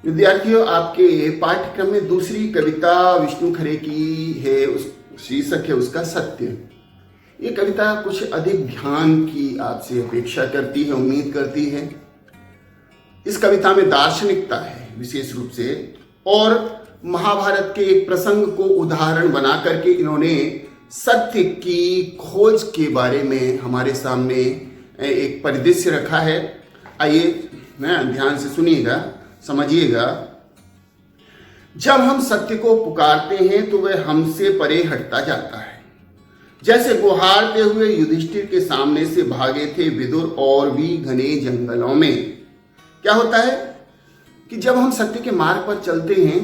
विद्यार्थियों, आपके पाठ्यक्रम में दूसरी कविता विष्णु खरे की है। उस शीर्षक है उसका सत्य। ये कविता कुछ अधिक ध्यान की आपसे अपेक्षा करती है, उम्मीद करती है। इस कविता में दार्शनिकता है विशेष रूप से, और महाभारत के एक प्रसंग को उदाहरण बना करके इन्होंने सत्य की खोज के बारे में हमारे सामने एक परिदृश्य रखा है। आइए ध्यान से सुनिएगा, समझिएगा। जब हम सत्य को पुकारते हैं तो वह हमसे परे हटता जाता है। जैसे गुहारते हुए युधिष्ठिर के सामने से भागे थे विदुर और भी घने जंगलों में। क्या होता है कि जब हम सत्य के मार्ग पर चलते हैं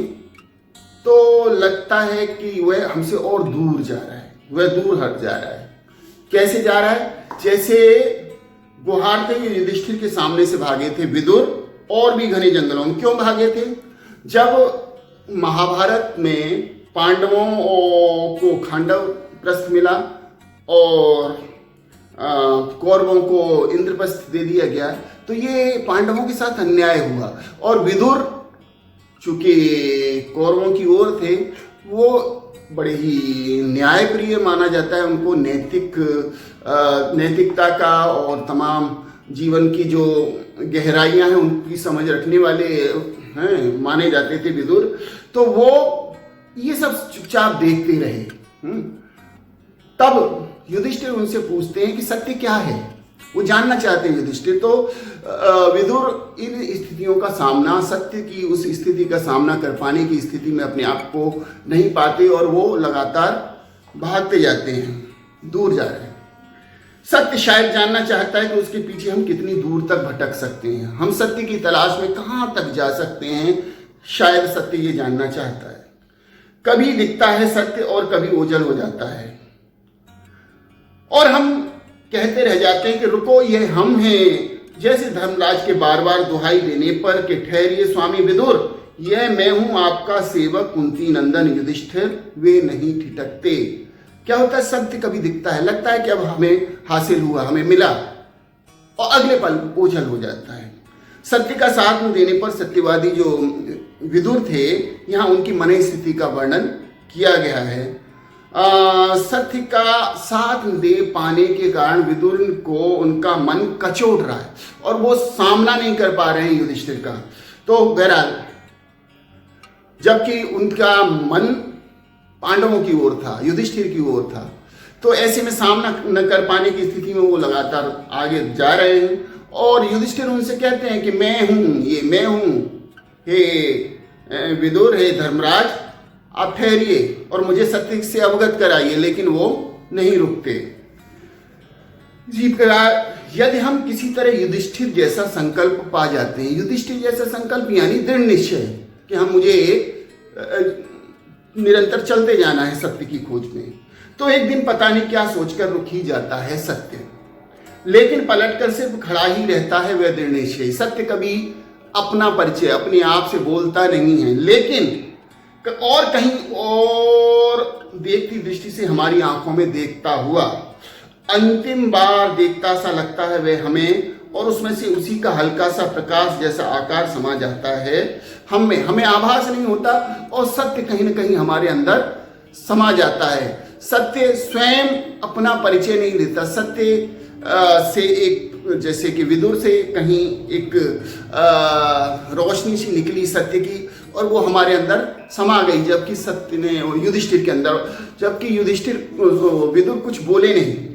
तो लगता है कि वह हमसे और दूर जा रहा है, वह दूर हट जा रहा है। कैसे जा रहा है? जैसे गुहारते हुए युधिष्ठिर के सामने से भागे थे विदुर और भी घने जंगलों में। क्यों भागे थे? जब महाभारत में पांडवों को खांडव प्रस्थ मिला और कौरवों को इंद्रप्रस्थ दे दिया गया, तो ये पांडवों के साथ अन्याय हुआ। और विदुर चूंकि कौरवों की ओर थे, वो बड़े ही न्यायप्रिय माना जाता है। उनको नैतिकता का और तमाम जीवन की जो गहराइयां हैं उनकी समझ रखने वाले हैं माने जाते थे विदुर। तो वो ये सब चुपचाप देखते रहे। तब युधिष्ठिर उनसे पूछते हैं कि सत्य क्या है। वो जानना चाहते हैं युधिष्ठिर। तो विदुर इन स्थितियों का सामना, सत्य की उस स्थिति का सामना कर पाने की स्थिति में अपने आप को नहीं पाते और वो लगातार भागते जाते हैं, दूर जा रहे हैं। सत्य शायद जानना चाहता है कि उसके पीछे हम कितनी दूर तक भटक सकते हैं, हम सत्य की तलाश में कहां तक जा सकते हैं। शायद सत्य ये जानना चाहता है। कभी दिखता है सत्य और कभी ओझल हो जाता है, और हम कहते रह जाते हैं कि रुको, ये हम हैं। जैसे धर्मराज के बार बार दुहाई देने पर कि ठहरिए स्वामी विदुर, यह मैं हूं आपका सेवक कुंती नंदन युधिष्ठिर, वे नहीं ठिठकते। क्या होता है? सत्य कभी दिखता है, लगता है कि अब हमें हासिल हुआ, हमें मिला, और अगले पल ओझल हो जाता है। सत्य का साथ न देने पर सत्यवादी जो विदुर थे, यहाँ उनकी मन स्थिति का वर्णन किया गया है। सत्य का साथ दे पाने के कारण विदुर को उनका मन कचोट रहा है और वो सामना नहीं कर पा रहे हैं युधिष्ठिर का। तो बहरहाल, जबकि उनका मन पांडवों की ओर था, युधिष्ठिर की ओर था, तो ऐसे में सामना न कर पाने की स्थिति में वो लगातार आगे जा रहे हैं। और युधिष्ठिर उनसे कहते हैं कि मैं हूं, ये मैं हूं, हे विदुर, हे धर्मराज, आप ठहरिए और मुझे सत्य से अवगत कराइए। लेकिन वो नहीं रुकते। यदि हम किसी तरह युधिष्ठिर जैसा संकल्प पा जाते हैं, युधिष्ठिर जैसा संकल्प यानी दृढ़ निश्चय कि हम मुझे निरंतर चलते जाना है सत्य की खोज में, तो एक दिन पता नहीं क्या सोचकर रुक ही जाता है सत्य, लेकिन पलटकर सिर्फ खड़ा ही रहता है वह दृढ़ निश्चय। सत्य कभी अपना परिचय अपने आप से बोलता नहीं है, लेकिन और कहीं और देखती दृष्टि से हमारी आंखों में देखता हुआ अंतिम बार देखता सा लगता है वह हमें, और उसमें से उसी का हल्का सा प्रकाश जैसा आकार समा जाता है हमें आभास नहीं होता, और सत्य कहीं ना कहीं हमारे अंदर समा जाता है। सत्य स्वयं अपना परिचय नहीं देता। सत्य से एक, जैसे कि विदुर से कहीं एक रोशनी सी निकली सत्य की, और वो हमारे अंदर समा गई, जबकि सत्य ने युधिष्ठिर के अंदर, जबकि विदुर कुछ बोले नहीं।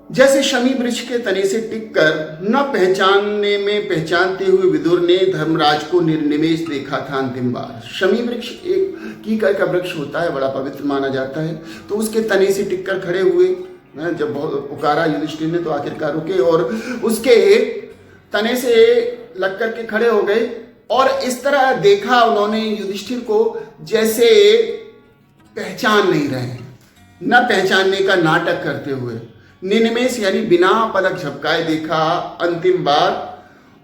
जैसे शमी वृक्ष के तने से टिककर न पहचानने में पहचानते हुए विदुर ने धर्मराज को निर्निमेष देखा था अंतिम बार। शमी वृक्ष एक कीकर का वृक्ष होता है, बड़ा पवित्र माना जाता है। तो उसके तने से टिककर खड़े हुए, जब बहुत पुकारा युधिष्ठिर ने तो आखिरकार रुके और उसके तने से लग करके खड़े हो गए। और इस तरह देखा उन्होंने युधिष्ठिर को जैसे पहचान नहीं रहे, न पहचानने का नाटक करते हुए। निनिमेष यानी बिना पलक झपकाए देखा अंतिम बार,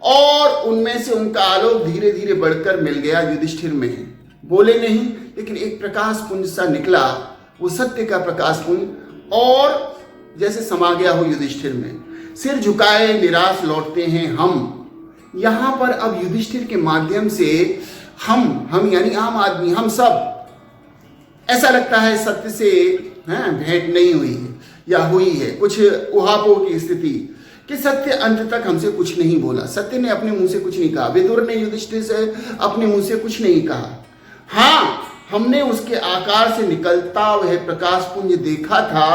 और उनमें से उनका आलोक धीरे धीरे बढ़कर मिल गया युधिष्ठिर में। बोले नहीं, लेकिन एक प्रकाश पुंज सा निकला, वो सत्य का प्रकाश पुंज, और जैसे समा गया हो युधिष्ठिर में। सिर झुकाए निराश लौटते हैं हम। यहां पर अब युधिष्ठिर के माध्यम से हम यानी आम आदमी, हम सब, ऐसा लगता है सत्य से भेंट नहीं हुई है या हुई है, कुछ उहापोह की स्थिति कि सत्य अंत तक हमसे कुछ नहीं बोला। सत्य ने अपने मुंह से कुछ नहीं कहा, विदुर ने युधिष्ठिर से अपने मुंह से कुछ नहीं कहा। हाँ, हमने उसके आकार से निकलता वह प्रकाश पुंज देखा था,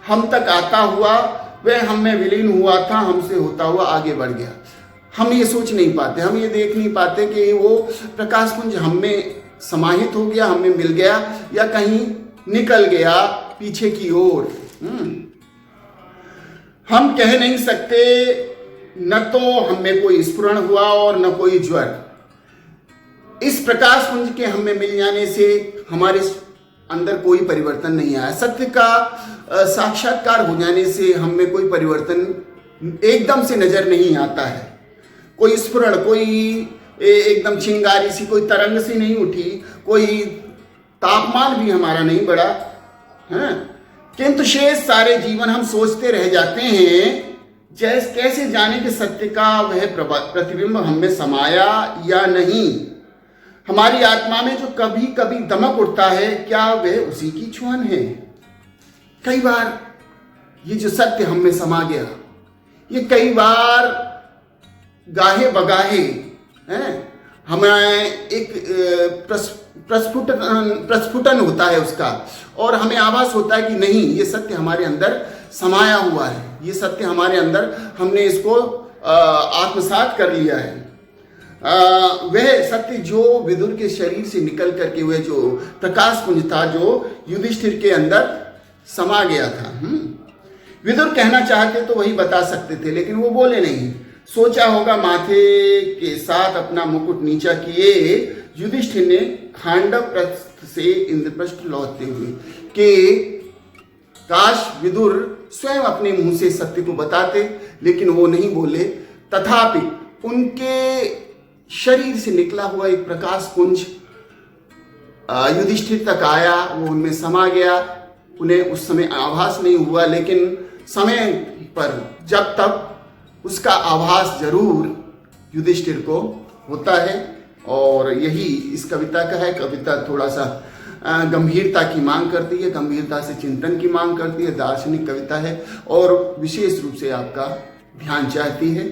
हम तक आता हुआ, वह हम में विलीन हुआ था, हमसे होता हुआ आगे बढ़ गया। हम ये सोच नहीं पाते, हम ये देख नहीं पाते कि वो प्रकाश पुंज हम में समाहित हो गया, हमें मिल गया या कहीं निकल गया पीछे की ओर। हम कह नहीं सकते, न तो हमें कोई स्फुरण हुआ और न कोई ज्वर। इस प्रकाश पुंज के हमें मिल जाने से हमारे अंदर कोई परिवर्तन नहीं आया। सत्य का साक्षात्कार हो जाने से हमें कोई परिवर्तन एकदम से नजर नहीं आता है। कोई स्फुरण, कोई एकदम चिंगारी सी, कोई तरंग सी नहीं उठी, कोई तापमान भी हमारा नहीं बढ़ा है। किंतु शेष सारे जीवन हम सोचते रह जाते हैं, जैसे कैसे जाने कि सत्य का वह प्रतिबिंब हम में समाया या नहीं। हमारी आत्मा में जो कभी कभी दमक उठता है, क्या वह उसी की छुअन है? कई बार ये जो सत्य हम में समा गया, ये कई बार गाहे बगाहे हमें एक प्रस्फुटन होता है उसका, और हमें आभास होता है कि नहीं, ये सत्य हमारे अंदर समाया हुआ है, ये सत्य हमारे अंदर, हमने इसको आत्मसात कर लिया है। वह सत्य जो विदुर के शरीर से निकल करके वह जो प्रकाश पुंज था, जो युधिष्ठिर के अंदर समा गया था। विदुर कहना चाहते तो वही बता सकते थे, लेकिन वो बोले नहीं। सोचा होगा माथे के साथ अपना मुकुट नीचा किए युधिष्ठिर ने खांडव प्रस्थ से इंद्रप्रस्थ लौटते हुए कि काश विदुर स्वयं अपने मुंह से सत्य को बताते, लेकिन वो नहीं बोले। तथापि उनके शरीर से निकला हुआ एक प्रकाश पुंज युधिष्ठिर तक आया, वो उनमें समा गया। उन्हें उस समय आभास नहीं हुआ, लेकिन समय पर जब तक उसका आभास जरूर युधिष्ठिर को होता है। और यही इस कविता का है। कविता थोड़ा सा गंभीरता की मांग करती है, गंभीरता से चिंतन की मांग करती है, दार्शनिक कविता है और विशेष रूप से आपका ध्यान चाहती है।